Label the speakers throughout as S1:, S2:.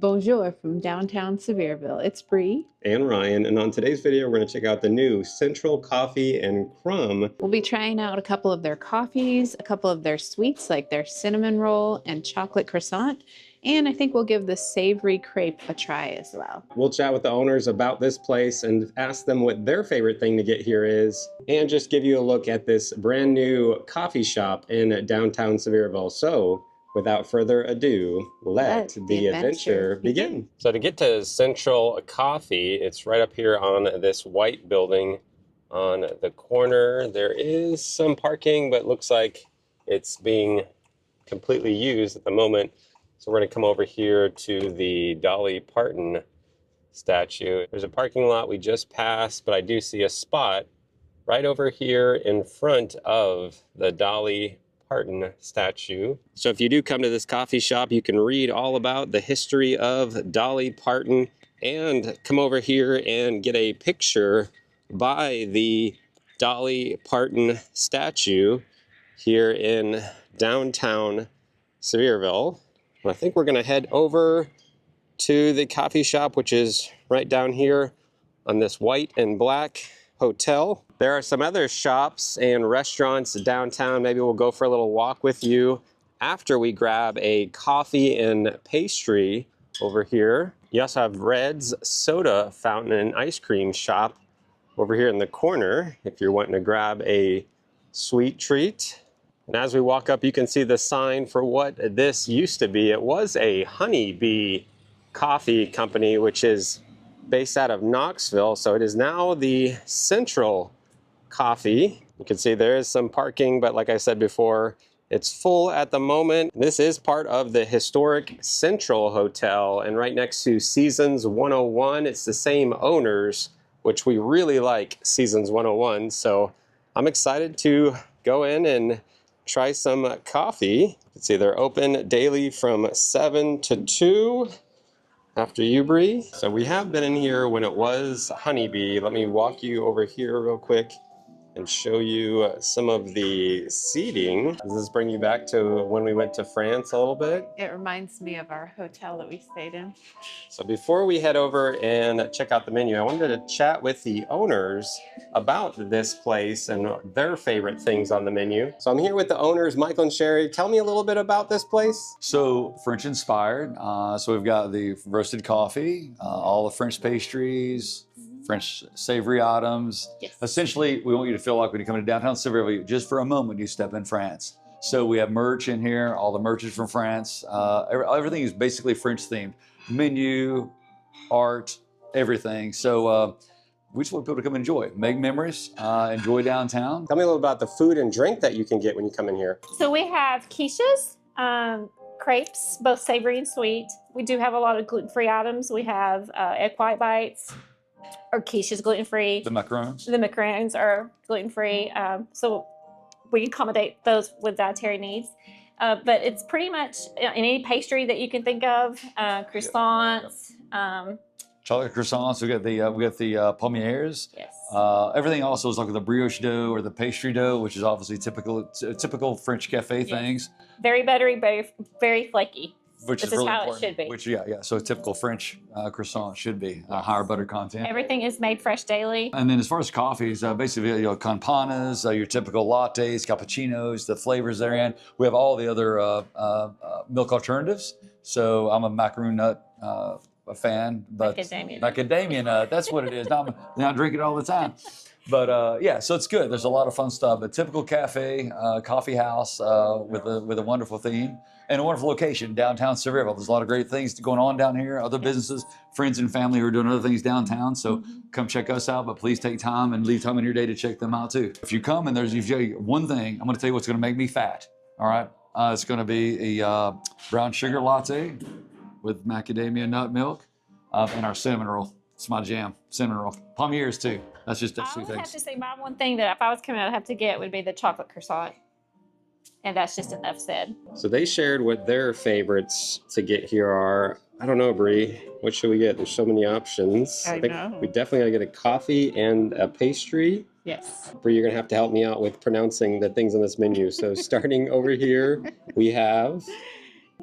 S1: Bonjour from downtown Sevierville. It's Brie.
S2: And Ryan, and on today's video, we're going to check out the new Central Coffee and Crumb.
S1: We'll be trying out a couple of their coffees, a couple of their sweets like their cinnamon roll and chocolate croissant, and I think we'll give the savory crepe a try as well.
S2: We'll chat with the owners about this place and ask them what their favorite thing to get here is, and just give you a look at this brand new coffee shop in downtown Sevierville. So, without further ado, let the adventure begin. So to get to Central Coffee, it's right up here on this white building on the corner. There is some parking, but looks like it's being completely used at the moment. So we're going to come over here to the Dolly Parton statue. There's a parking lot we just passed, but I do see a spot right over here in front of the Dolly Parton statue. So if you do come to this coffee shop, you can read all about the history of Dolly Parton and come over here and get a picture by the Dolly Parton statue here in downtown Sevierville. I think we're going to head over to the coffee shop, which is right down here on this white and black hotel. There are some other shops and restaurants downtown. Maybe we'll go for a little walk with you after we grab a coffee and pastry over here. You also have Red's Soda Fountain and Ice Cream Shop over here in the corner if you're wanting to grab a sweet treat. And as we walk up, you can see the sign for what this used to be. It was a Honeybee Coffee company, which is based out of Knoxville. So it is now the Central Coffee. You can see there is some parking, but like I said before, it's full at the moment. This is part of the historic Central Hotel and right next to Seasons 101. It's the same owners, which we really like Seasons 101. So I'm excited to go in and try some coffee. You can see they're open daily from 7 to 2. After you, Brie. So we have been in here when it was Honeybee. Let me walk you over here real quick and show you some of the seating. Does this bring you back to when we went to France a little bit?
S1: It reminds me of our hotel that we stayed in.
S2: So before we head over and check out the menu, I wanted to chat with the owners about this place and their favorite things on the menu. So I'm here with the owners, Michael and Sherry. Tell me a little bit about this place.
S3: So French inspired. So we've got the roasted coffee, all the French pastries, French savory items.
S1: Yes.
S3: Essentially, we want you to feel like when you come to downtown Sevierville, just for a moment, you step in France. So we have merch in here. All the merch is from France. Everything is basically French themed. Menu, art, everything. So we just want people to come enjoy, make memories, enjoy downtown.
S2: Tell me a little about the food and drink that you can get when you come in here.
S4: So we have quiches, crepes, both savory and sweet. We do have a lot of gluten-free items. We have egg white bites. Our quiche is gluten-free.
S3: The macarons.
S4: The macarons are gluten-free. So we accommodate those with dietary needs. But it's pretty much any pastry that you can think of, croissants.
S3: Chocolate croissants. We got the palmiers.
S4: Yes.
S3: Everything also is like the brioche dough or the pastry dough, which is obviously typical French cafe things.
S4: Very buttery, very flaky.
S3: Which
S4: this
S3: is really
S4: how
S3: important.
S4: it should be.
S3: Which, yeah. So a typical French croissant should be higher butter content.
S4: Everything is made fresh daily.
S3: And then as far as coffees, basically, campanas, your typical lattes, cappuccinos, the flavors they're in. We have all the other milk alternatives. So I'm a macaroon nut a fan, but macadamia nut. That's what it is. Not drink it all the time. But yeah, so it's good. There's a lot of fun stuff. A typical cafe, coffee house with a wonderful theme and a wonderful location, downtown Sevierville. There's a lot of great things going on down here. Other businesses, friends and family who are doing other things downtown. So come check us out, but please take time and leave time in your day to check them out too. If you come and there's usually one thing, I'm going to tell you what's going to make me fat. All right, it's going to be a brown sugar latte with macadamia nut milk and our cinnamon roll. It's my jam, cinnamon roll. Palmiers too. That's two things.
S4: I would have to say my one thing that if I was coming out, I'd have to get would be the chocolate croissant. And that's just enough said.
S2: So they shared what their favorites to get here are. I don't know, Brie. What should we get? There's so many options.
S1: I
S2: think
S1: know.
S2: we definitely gotta get a coffee and a pastry.
S1: Yes.
S2: Brie, you're gonna have to help me out with pronouncing the things on this menu. So starting over here, we have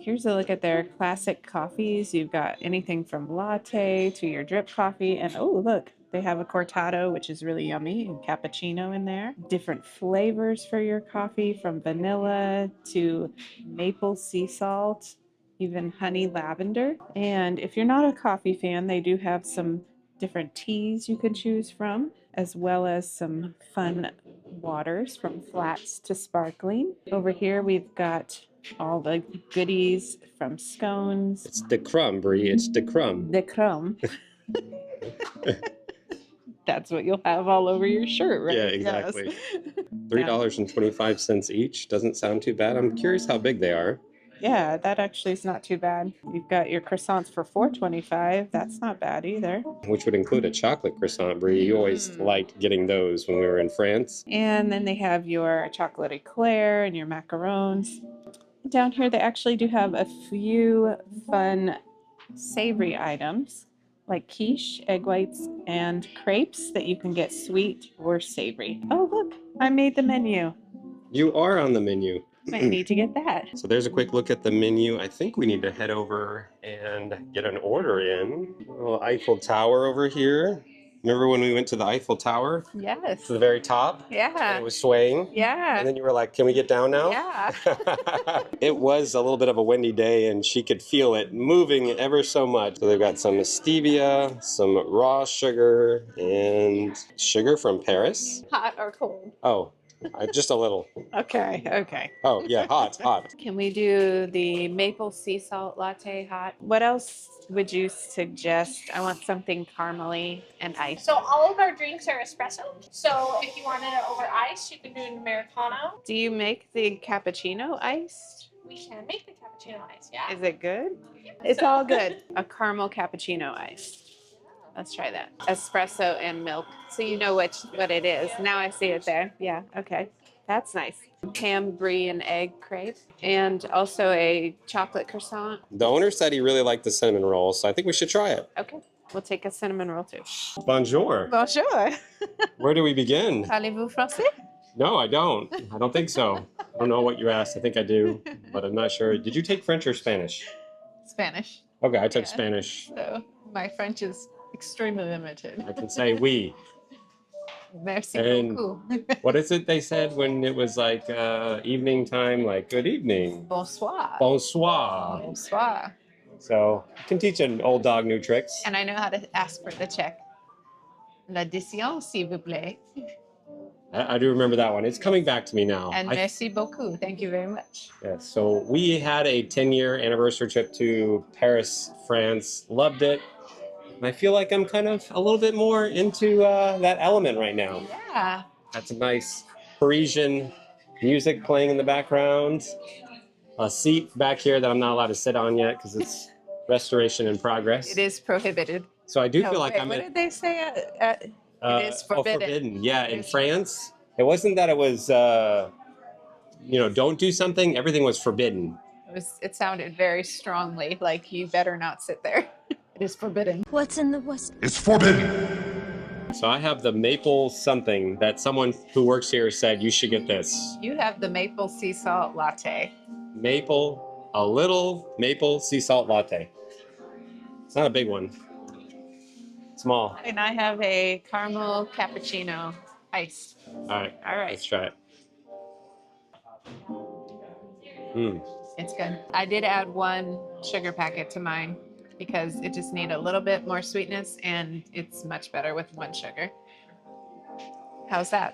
S1: Here's a look at their classic coffees. You've got anything from latte to your drip coffee. And oh, look, they have a cortado, which is really yummy, and cappuccino in there. Different flavors for your coffee, from vanilla to maple sea salt, even honey lavender. And if you're not a coffee fan, they do have some different teas you can choose from, as well as some fun waters from flats to sparkling. Over here, we've got all the goodies from scones.
S2: It's the crumb, Brie. It's the crumb.
S1: The crumb. That's what you'll have all over your shirt, right?
S2: Yeah, exactly.
S1: Yes.
S2: $3.25 each. Doesn't sound too bad. I'm curious how big they are.
S1: Yeah, that actually is not too bad. You've got your croissants for $4.25. That's not bad either.
S2: Which would include a chocolate croissant, Brie. You always liked getting those when we were in France.
S1: And then they have your chocolate eclair and your macarons. Down here, they actually do have a few fun savory items like quiche, egg whites, and crepes that you can get sweet or savory. Oh, look, I made the menu.
S2: You are on the menu.
S1: Might need to get that.
S2: So there's a quick look at the menu. I think we need to head over and get an order in. A little Eiffel Tower over here. Remember when we went to the Eiffel Tower?
S1: Yes.
S2: To the very top? And
S1: Yeah.
S2: it was swaying?
S1: Yeah.
S2: And then you were like, can we get down now?
S1: Yeah.
S2: It was a little bit of a windy day and she could feel it moving ever so much. So they've got some stevia, some raw sugar, and sugar from Paris.
S1: Hot or cold?
S2: Oh, just a little.
S1: Okay, okay.
S2: Oh, yeah, hot.
S1: Can we do the maple sea salt latte hot? What else would you suggest? I want something caramely and ice.
S4: So all of our drinks are espresso. So if you wanted it over ice, you can do an Americano.
S1: Do you make the cappuccino iced?
S4: We can make the cappuccino ice, yeah.
S1: Is it good? It's all good. A caramel cappuccino iced. Let's try that. Espresso and milk. So you know what it is. Now I see it there. Yeah, okay. That's nice. Ham, brie, and egg crepe. And also a chocolate croissant.
S2: The owner said he really liked the cinnamon roll, so I think we should try it.
S1: Okay. We'll take a cinnamon roll too.
S2: Bonjour.
S1: Bonjour.
S2: Where do we begin?
S1: Parlez-vous français?
S2: No, I don't. I don't think so. I don't know what you asked. I think I do, but I'm not sure. Did you take French or Spanish?
S5: Spanish.
S2: Okay, I took
S5: Yeah.
S2: Spanish.
S5: So my French is extremely limited.
S2: I can say oui.
S5: Merci
S2: And-
S5: beaucoup.
S2: What is it they said when it was like evening time? Like, good evening.
S5: Bonsoir.
S2: Bonsoir.
S5: Bonsoir.
S2: So you can teach an old dog new tricks.
S5: And I know how to ask for the check. L'addition, s'il vous plaît.
S2: I do remember that one. It's coming back to me now.
S5: And merci beaucoup. Thank you very much.
S2: Yes, so we had a 10-year anniversary trip to Paris, France. Loved it. And I feel like I'm kind of a little bit more into that element right now.
S5: Yeah.
S2: Got some nice Parisian music playing in the background. A seat back here that I'm not allowed to sit on yet because it's restoration in progress.
S5: It is prohibited.
S2: So I do
S5: No,
S2: feel like
S5: wait,
S2: I'm
S5: what
S2: at
S5: did they say? It is forbidden.
S2: forbidden. Yeah, in
S5: It is
S2: France, it wasn't that it was, don't do something. Everything was forbidden.
S5: It sounded very strongly like you better not sit there. It is forbidden.
S6: What's in the West?
S7: It's forbidden.
S2: So I have the maple something that someone who works here said you should get this.
S5: You have the maple sea salt latte.
S2: A little maple sea salt latte. It's not a big one. Small.
S5: And I have a caramel cappuccino iced.
S2: All right,
S5: All right.
S2: let's try it. Mm.
S5: It's good. I did add one sugar packet to mine because it just needed a little bit more sweetness and it's much better with one sugar. How's that?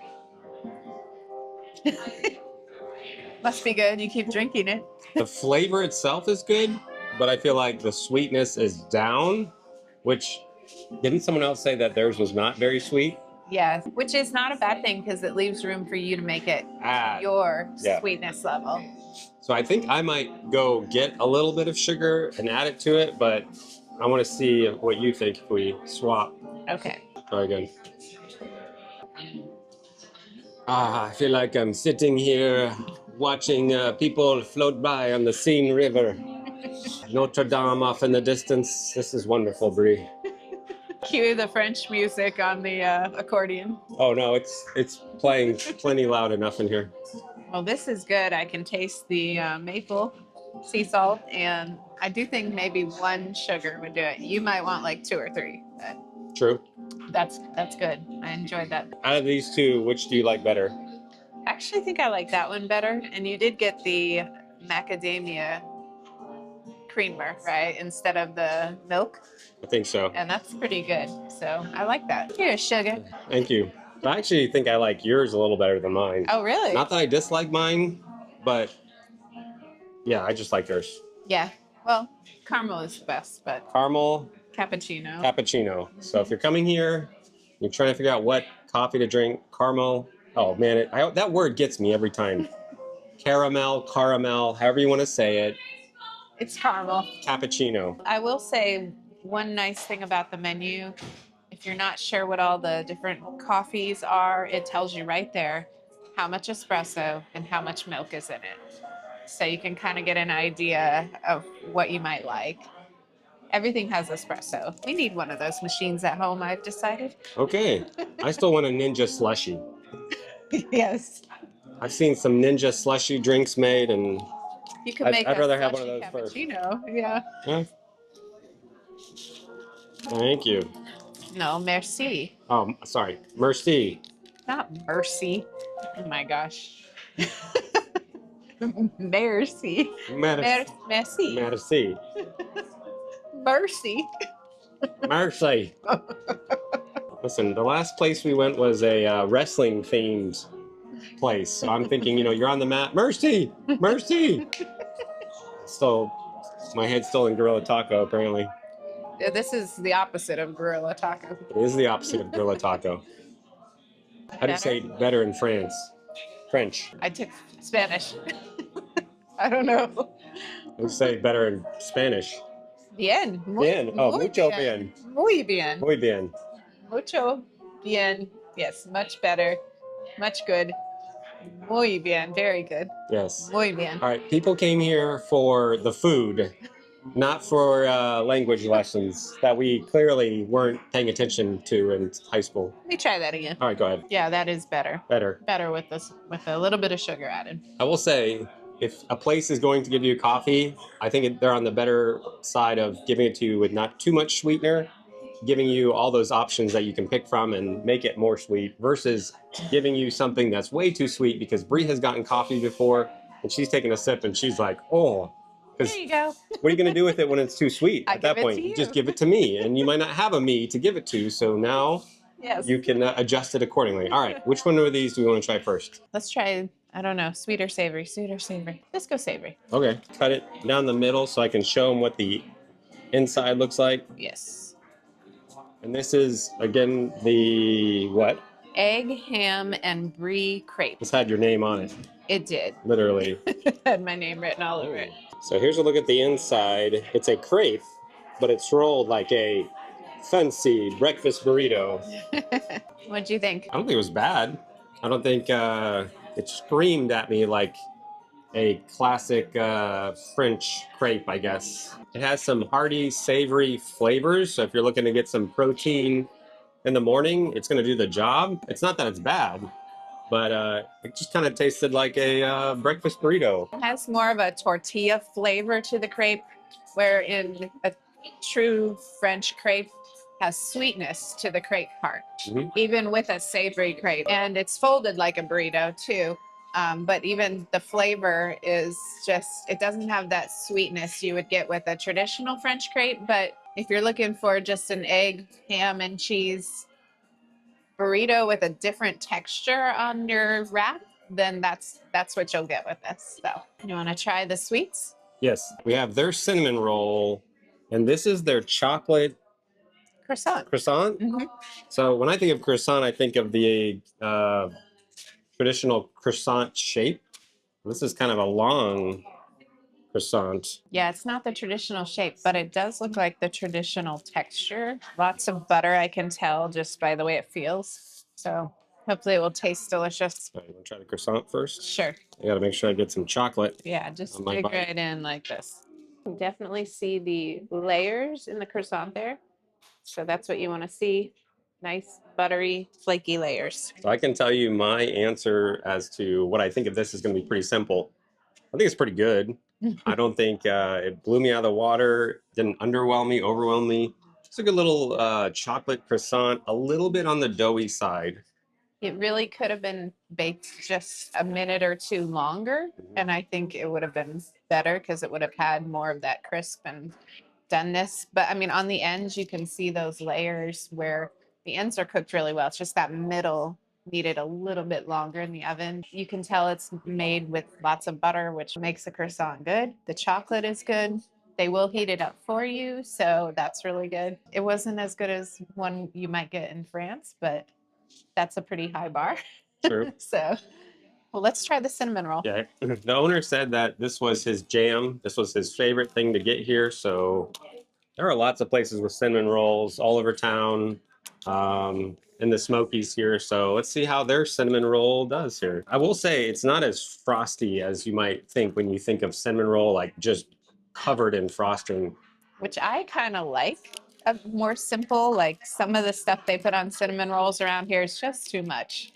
S5: Must be good. You keep drinking it.
S2: The flavor itself is good, but I feel like the sweetness is down, which didn't someone else say that theirs was not very sweet?
S5: Yeah, which is not a bad thing because it leaves room for you to make it your
S2: yeah.
S5: sweetness level.
S2: So I think I might go get a little bit of sugar and add it to it, but I want to see what you think if we swap.
S5: Okay.
S2: Very good. I feel like I'm sitting here watching people float by on the Seine River. Notre Dame off in the distance. This is wonderful, Brie.
S5: Cue the French music on the accordion.
S2: Oh no, it's playing plenty loud enough in here.
S5: Well, this is good. I can taste the maple sea salt, and I do think maybe 1 sugar would do it. You might want like 2 or 3, but
S2: True.
S5: that's good. I enjoyed that.
S2: Out of these two, which do you like better?
S5: I actually think I like that one better. And you did get the macadamia creamer, right? Instead of the milk.
S2: I think so.
S5: And that's pretty good. So I like that. Here's sugar.
S2: Thank you. I actually think I like yours a little better than mine.
S5: Oh, really?
S2: Not that I dislike mine, but yeah, I just like yours.
S5: Yeah. Well, caramel is the best, but
S2: Caramel,
S5: cappuccino.
S2: cappuccino. So if you're coming here, you're trying to figure out what coffee to drink, caramel. Oh man, that word gets me every time. Caramel, however you want to say it.
S5: It's caramel.
S2: Cappuccino.
S5: I will say one nice thing about the menu, if you're not sure what all the different coffees are, it tells you right there how much espresso and how much milk is in it. So you can kind of get an idea of what you might like. Everything has espresso. We need one of those machines at home, I've decided.
S2: Okay. I still want a ninja slushy.
S5: Yes.
S2: I've seen some ninja slushy drinks made, and
S5: You can make
S2: I'd
S5: a
S2: rather have one
S5: slushy
S2: of those first.
S5: cappuccino. Yeah.
S2: yeah. Thank you.
S5: No, merci.
S2: Oh, sorry. Merci.
S5: Not mercy. Oh my gosh. Mercy. Merci.
S2: Merci.
S5: Mercy.
S2: Merci. Listen, the last place we went was a wrestling themed place. So I'm thinking, you're on the mat. Mercy! Mercy! So my head's still in Gorilla Taco, apparently.
S5: Yeah, this is the opposite of gorilla taco.
S2: It is the opposite of Gorilla Taco. How do you say better in France? French.
S5: I took Spanish. I don't know.
S2: How do you say better in Spanish?
S5: Bien.
S2: Bien. Oh, mucho bien.
S5: Muy bien.
S2: Muy bien.
S5: Mucho bien. Yes, much better. Much good. Muy bien. Very good.
S2: Yes.
S5: Muy bien.
S2: All right. People came here for the food, not for language lessons that we clearly weren't paying attention to in high school.
S5: Let me try that again.
S2: All right, go ahead.
S5: Yeah, that is better.
S2: Better.
S5: Better with this, with a little bit of sugar added.
S2: I will say, if a place is going to give you coffee, I think they're on the better side of giving it to you with not too much sweetener, giving you all those options that you can pick from and make it more sweet, versus giving you something that's way too sweet, because Brie has gotten coffee before and she's taking a sip and she's like, oh.
S5: There you go.
S2: What are you going to do with it when it's too sweet?
S5: I
S2: At that
S5: give it
S2: point,
S5: to you.
S2: just give it to me, and you might not have a me to give it to, so now
S5: Yes.
S2: you can adjust it accordingly. All right, which one of these do we want to try first?
S5: Let's try, I don't know, sweet or savory, sweet or savory. Let's go savory.
S2: Okay, cut it down the middle so I can show them what the inside looks like.
S5: Yes.
S2: And this is, again, the what?
S5: Egg, ham, and brie crepe.
S2: This had your name on it,
S5: It did.
S2: literally.
S5: It had my name written all over it.
S2: So here's a look at the inside. It's a crepe, but it's rolled like a fancy breakfast burrito.
S5: What'd you think?
S2: I don't think it was bad. I don't think it screamed at me like a classic French crepe, I guess. It has some hearty, savory flavors. So if you're looking to get some protein in the morning, it's going to do the job. It's not that it's bad, but it just kind of tasted like a breakfast burrito.
S5: It has more of a tortilla flavor to the crepe, where in a true French crepe has sweetness to the crepe part, even with a savory crepe. And it's folded like a burrito too. But even the flavor is just, it doesn't have that sweetness you would get with a traditional French crepe. But if you're looking for just an egg, ham, and cheese burrito with a different texture on your wrap, then that's what you'll get with this. So you want to try the sweets?
S2: Yes, we have their cinnamon roll, and this is their chocolate
S5: Croissant.
S2: croissant. So when I think of croissant, I think of the traditional croissant shape. This is kind of a long croissant.
S5: Yeah, it's not the traditional shape, but it does look like the traditional texture. Lots of butter, I can tell just by the way it feels. So hopefully it will taste delicious.
S2: All right, you want to try the croissant first?
S5: Sure.
S2: I got to make sure I get some chocolate.
S5: Yeah, just
S2: On my
S5: dig
S2: bite.
S5: right in like this. You can definitely see the layers in the croissant there. So that's what you want to see. Nice, buttery, flaky layers.
S2: So I can tell you my answer as to what I think of this is going to be pretty simple. I think it's pretty good. I don't think it blew me out of the water, didn't underwhelm me, overwhelm me. It's a good little chocolate croissant, a little bit on the doughy side.
S5: It really could have been baked just a minute or two longer, and I think it would have been better because it would have had more of that crisp and doneness. But I mean, on the ends, you can see those layers where the ends are cooked really well. It's just that middle needed a little bit longer in the oven. You can tell it's made with lots of butter, which makes the croissant good. The chocolate is good. They will heat it up for you, so that's really good. It wasn't as good as one you might get in France, but that's a pretty high bar.
S2: True.
S5: So, well, let's try the cinnamon roll.
S2: Yeah. The owner said that this was his jam. This was his favorite thing to get here. So there are lots of places with cinnamon rolls all over town, in the Smokies here. So let's see how their cinnamon roll does here. I will say it's not as frosty as you might think when you think of cinnamon roll, like just covered in frosting.
S5: Which I kind of like. A more simple, like some of the stuff they put on cinnamon rolls around here is just too much.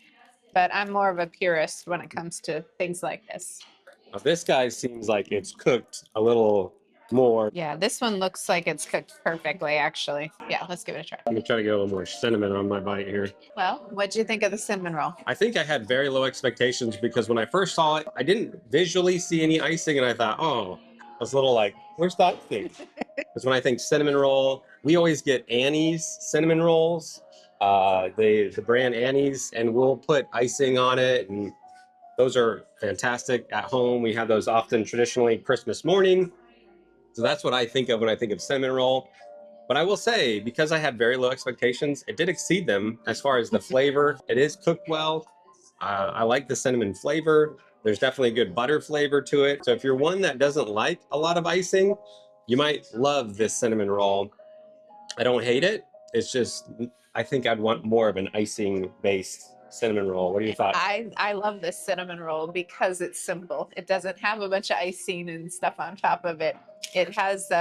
S5: But I'm more of a purist when it comes to things like this.
S2: Now, this guy seems like it's cooked a little more.
S5: Yeah, this one looks like it's cooked perfectly, actually. Yeah, let's give it a try.
S2: I'm gonna try to get a little more cinnamon on my bite here.
S5: Well, what'd you think of the cinnamon roll?
S2: I think I had very low expectations because when I first saw it, I didn't visually see any icing, and I thought, oh, I was a little like, where's the icing? Because when I think cinnamon roll, we always get Annie's cinnamon rolls, the brand Annie's, and we'll put icing on it, and those are fantastic at home. We have those often traditionally Christmas morning. So that's what I think of when I think of cinnamon roll. But I will say, because I had very low expectations, it did exceed them as far as the flavor. It is cooked well. I like the cinnamon flavor. There's definitely a good butter flavor to it. So if you're one that doesn't like a lot of icing, you might love this cinnamon roll. I don't hate it. It's just, I think I'd want more of an icing-based cinnamon roll. What are your thoughts?
S5: I love this cinnamon roll because it's simple. It doesn't have a bunch of icing and stuff on top of it. It has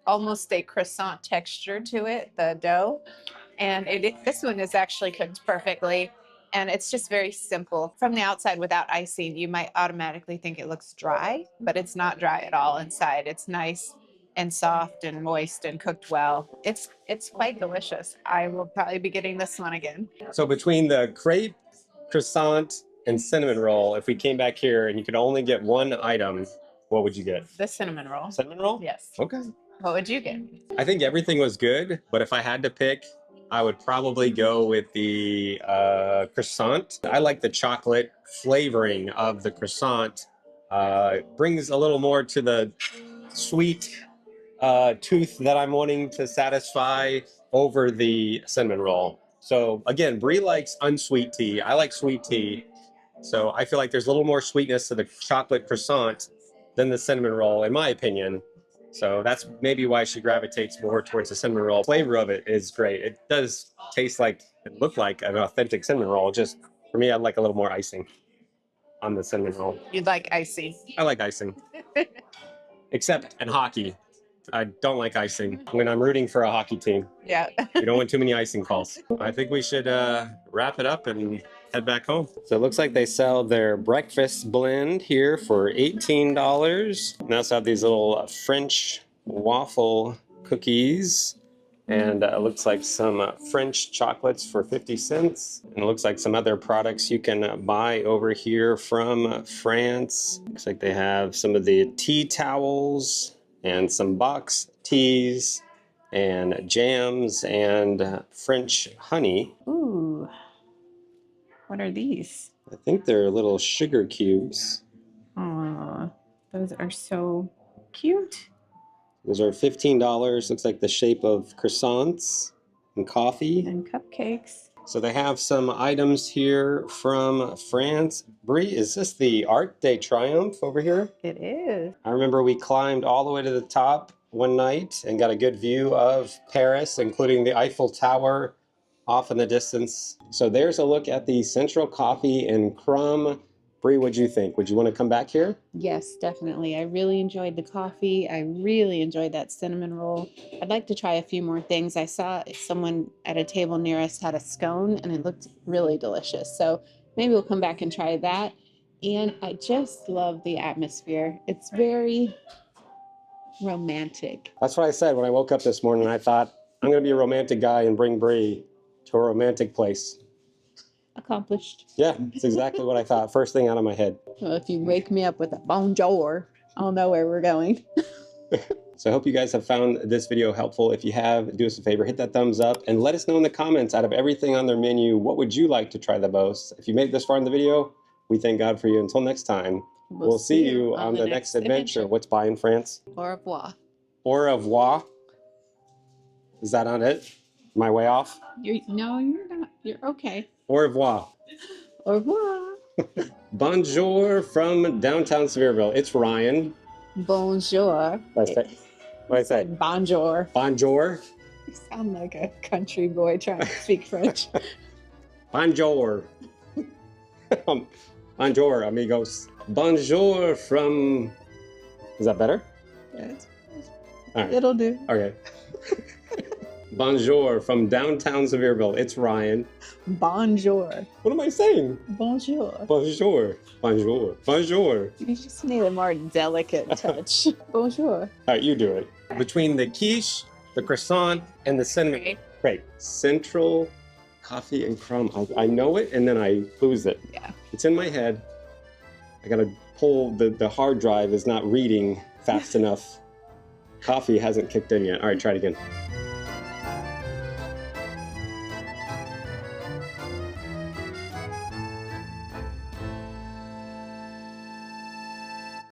S5: almost a croissant texture to it, the dough. And this one is actually cooked perfectly. And it's just very simple. From the outside without icing, you might automatically think it looks dry, but it's not dry at all inside. It's nice and soft and moist and cooked well. It's quite delicious. I will probably be getting this one again.
S2: So between the crepe, croissant, and cinnamon roll, if we came back here and you could only get one item, what would you get?
S5: The cinnamon roll.
S2: Cinnamon roll?
S5: Yes.
S2: Okay.
S5: What would you get?
S2: I think everything was good, but if I had to pick, I would probably go with the croissant. I like the chocolate flavoring of the croissant. Brings a little more to the sweet tooth that I'm wanting to satisfy over the cinnamon roll. So again, Brie likes unsweet tea. I like sweet tea. So I feel like there's a little more sweetness to the chocolate croissant than the cinnamon roll, in my opinion. So that's maybe why she gravitates more towards the cinnamon roll. Flavor of it is great. It does taste like, it looked like an authentic cinnamon roll. Just for me, I'd like a little more icing on the cinnamon roll.
S5: You'd like icing.
S2: I like icing. Except in hockey. I don't like icing when I'm rooting for a hockey team.
S5: Yeah.
S2: You don't want too many icing calls. I think we should wrap it up and head back home. So it looks like they sell their breakfast blend here for $18. They also have these little French waffle cookies. And it looks like some French chocolates for 50 cents. And it looks like some other products you can buy over here from France. Looks like they have some of the tea towels and some box teas and jams and French honey.
S1: Ooh. What are these?
S2: I think they're little sugar cubes.
S1: Aw, those are so cute.
S2: Those are $15. Looks like the shape of croissants and coffee.
S1: And cupcakes.
S2: So they have some items here from France. Brie, is this the Arc de Triomphe over here?
S1: It is.
S2: I remember we climbed all the way to the top one night and got a good view of Paris, including the Eiffel Tower off in the distance. So there's a look at the Central Coffee and Crumb. Brie, what'd you think? Would you want to come back here?
S1: Yes, definitely. I really enjoyed the coffee. I really enjoyed that cinnamon roll. I'd like to try a few more things. I saw someone at a table near us had a scone and it looked really delicious. So maybe we'll come back and try that. And I just love the atmosphere. It's very romantic.
S2: That's what I said when I woke up this morning. I thought, I'm going to be a romantic guy and bring Brie to a romantic place.
S1: Accomplished.
S2: Yeah, that's exactly what I thought. First thing out of my head.
S1: Well, if you wake me up with a bonjour, I'll know where we're going.
S2: So I hope you guys have found this video helpful. If you have, do us a favor, hit that thumbs up and let us know in the comments, out of everything on their menu, what would you like to try the most? If you made it this far in the video, we thank God for you. Until next time, we'll see you on the next adventure. What's bye in France?
S1: Au revoir.
S2: Au revoir. Is that on it? Am I way off?
S1: No, you're not. You're okay.
S2: Au revoir.
S1: Au revoir.
S2: Bonjour from downtown Sevierville. It's Ryan.
S1: Bonjour.
S2: What I say?
S1: Bonjour.
S2: Bonjour.
S1: You sound like a country boy trying to speak French.
S2: Bonjour. Bonjour, amigos. Bonjour from... Is that better?
S1: Yes.
S2: All right.
S1: It'll do.
S2: Okay. Bonjour from downtown Sevierville. It's Ryan.
S1: Bonjour.
S2: What am I saying?
S1: Bonjour.
S2: Bonjour. Bonjour. Bonjour.
S1: You just need a more delicate touch. Bonjour.
S2: All right, you do it. Between the quiche, the croissant, and the cinnamon crepe. Central Coffee and Crumb. I know it, and then I lose it.
S1: Yeah.
S2: It's in my head. I gotta pull, the hard drive is not reading fast enough. Coffee hasn't kicked in yet. All right, try it again.